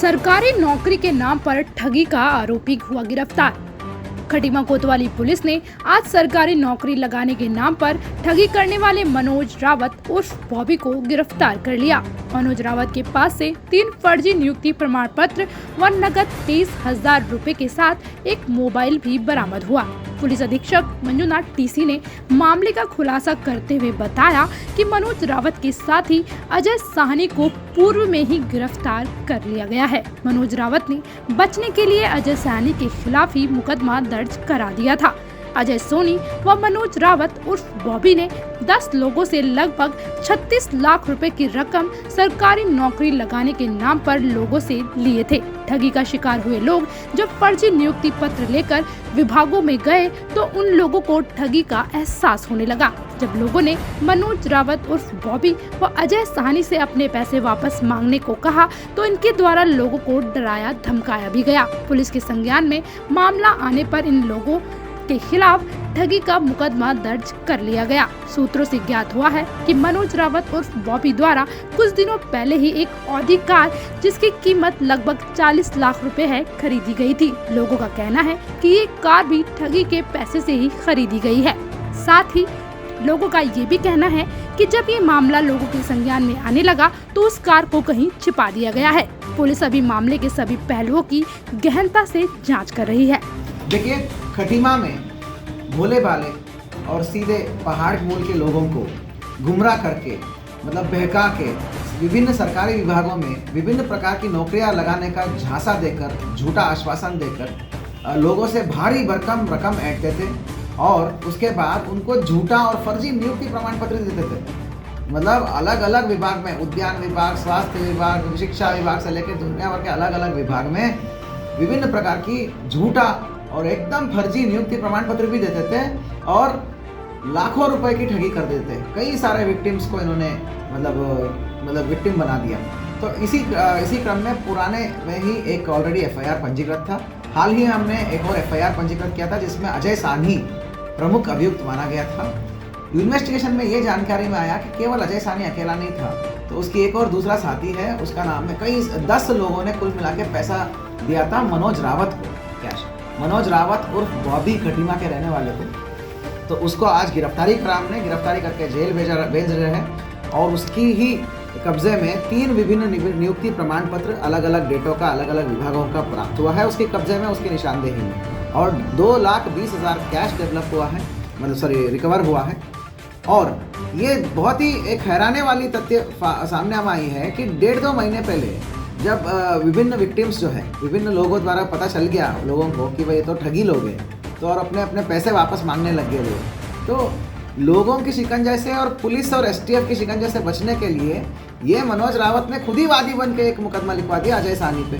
सरकारी नौकरी के नाम पर ठगी का आरोपी हुआ गिरफ्तार। खटीमा कोतवाली पुलिस ने आज सरकारी नौकरी लगाने के नाम पर ठगी करने वाले मनोज रावत उर्फ बॉबी को गिरफ्तार कर लिया। मनोज रावत के पास से 3 फर्जी नियुक्ति प्रमाण पत्र व नगद 23,000 रुपए के साथ एक मोबाइल भी बरामद हुआ। पुलिस अधीक्षक मंजुनाथ टीसी ने मामले का खुलासा करते हुए बताया कि मनोज रावत के साथी अजय साहनी को पूर्व में ही गिरफ्तार कर लिया गया है। मनोज रावत ने बचने के लिए अजय साहनी के खिलाफ ही मुकदमा दर्ज करा दिया था। अजय सोनी व मनोज रावत उर्फ बॉबी ने 10 लोगों से लगभग 36 लाख रुपए की रकम सरकारी नौकरी लगाने के नाम पर लोगों से लिए थे। ठगी का शिकार हुए लोग जब फर्जी नियुक्ति पत्र लेकर विभागों में गए तो उन लोगों को ठगी का एहसास होने लगा। जब लोगों ने मनोज रावत उर्फ बॉबी व अजय साहनी से अपने पैसे वापस मांगने को कहा तो इनके द्वारा लोगों को डराया धमकाया भी गया। पुलिस के संज्ञान में मामला आने पर इन लोगों के खिलाफ ठगी का मुकदमा दर्ज कर लिया गया। सूत्रों से ज्ञात हुआ है कि मनोज रावत उर्फ बॉबी द्वारा कुछ दिनों पहले ही एक ऑडी कार जिसकी कीमत लगभग 40 लाख रुपए है खरीदी गई थी। लोगों का कहना है कि ये कार भी ठगी के पैसे से ही खरीदी गई है। साथ ही लोगों का ये भी कहना है कि जब ये मामला लोगों के संज्ञान में आने लगा तो उस कार को कहीं छिपा दिया गया है। पुलिस अभी मामले के सभी पहलुओं की गहनता से जांच कर रही है। देखिए, खटीमा में भोले भाले और सीधे पहाड़ मूल के लोगों को गुमराह करके मतलब बहका के विभिन्न सरकारी विभागों में विभिन्न प्रकार की नौकरियां लगाने का झांसा देकर झूठा आश्वासन देकर लोगों से भारी भरकम रकम ऐंठते थे और उसके बाद उनको झूठा और फर्जी नियुक्ति प्रमाण पत्र देते थे। मतलब अलग अलग विभाग में, उद्यान विभाग, स्वास्थ्य विभाग, शिक्षा विभाग से लेकर दुनिया भर के अलग अलग विभाग में विभिन्न प्रकार की झूठा और एकदम फर्जी नियुक्ति प्रमाण पत्र भी देते थे और लाखों रुपए की ठगी कर देते थे। कई सारे विक्टिम्स को इन्होंने मतलब विक्टिम बना दिया। तो इसी क्रम में पुराने में ही एक ऑलरेडी एफआईआर पंजीकृत था। हाल ही हमने एक और एफआईआर पंजीकृत किया था जिसमें अजय साहनी प्रमुख अभियुक्त माना गया था। इन्वेस्टिगेशन में ये जानकारी में आया कि केवल अजय साहनी अकेला नहीं था, तो उसकी एक और दूसरा साथी है, उसका नाम है, कई 10 लोगों ने कुल मिला के पैसा दिया था मनोज रावत को कैश। मनोज रावत उर्फ बॉबी खटीमा के रहने वाले थे। तो उसको आज गिरफ्तारी करके जेल भेज रहे हैं और उसकी ही कब्जे में 3 विभिन्न नियुक्ति प्रमाण पत्र अलग अलग डेटों का अलग अलग विभागों का प्राप्त हुआ है। उसके कब्जे में, उसकी निशानदेही में, और 2,20,000 कैश डेवलप हुआ है, रिकवर हुआ है। और ये बहुत ही एक हैरानी वाली तथ्य सामने हम आई है कि 1.5-2 महीने पहले जब विभिन्न विक्टिम्स जो है, विभिन्न लोगों द्वारा पता चल गया लोगों को कि भाई ये तो ठगी लोग हैं, तो और अपने पैसे वापस मांगने लग गए लोग। तो लोगों की शिकंजे से और पुलिस और एसटीएफ की शिकंजे से बचने के लिए ये मनोज रावत ने खुद ही वादी बन के एक मुकदमा लिखवा दिया अजय साहनी पे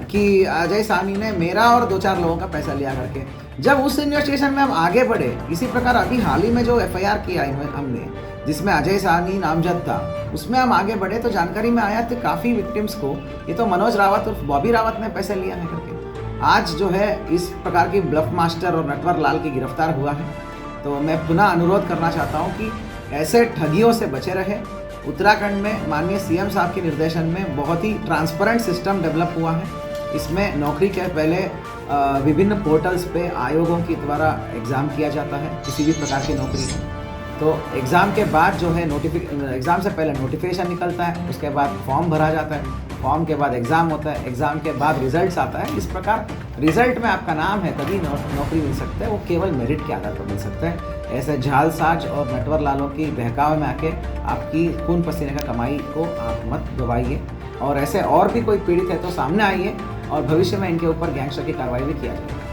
कि अजय साहनी ने मेरा और 2-4 लोगों का पैसा लिया करके। जब उस इन्वेस्टिगेशन में हम आगे बढ़े, इसी प्रकार अभी हाल ही में जो एफआईआर किया हमने जिसमें अजय साहनी नामजद था, उसमें हम आगे बढ़े तो जानकारी में आया कि काफ़ी विक्टिम्स को ये तो मनोज रावत और बॉबी रावत ने पैसे लिया है करके। आज जो है इस प्रकार की ब्लफ मास्टर और नटवर लाल की गिरफ्तार हुआ है। तो मैं पुनः अनुरोध करना चाहता हूँ कि ऐसे ठगियों से बचे रहे। उत्तराखंड में माननीय सीएम साहब के निर्देशन में बहुत ही ट्रांसपेरेंट सिस्टम डेवलप हुआ है। इसमें नौकरी के पहले विभिन्न पोर्टल्स पे आयोगों के द्वारा एग्ज़ाम किया जाता है किसी भी प्रकार की नौकरी में। तो एग्ज़ाम के बाद जो है एग्ज़ाम से पहले नोटिफिकेशन निकलता है, उसके बाद फॉर्म भरा जाता है, फॉर्म के बाद एग्ज़ाम होता है, एग्ज़ाम के बाद रिजल्ट्स आता है। इस प्रकार रिजल्ट में आपका नाम है तभी नौकरी मिल सकता है, वो केवल मेरिट के आधार पर मिल सकता है। ऐसे झालसाज और नटवर लालों की बहकावे में आके आपकी खून पसीने का कमाई को आप मत गवाइए। और ऐसे और भी कोई पीड़ित है तो सामने आइए और भविष्य में इनके ऊपर गैंगस्टर की कार्रवाई भी किया जाएगी।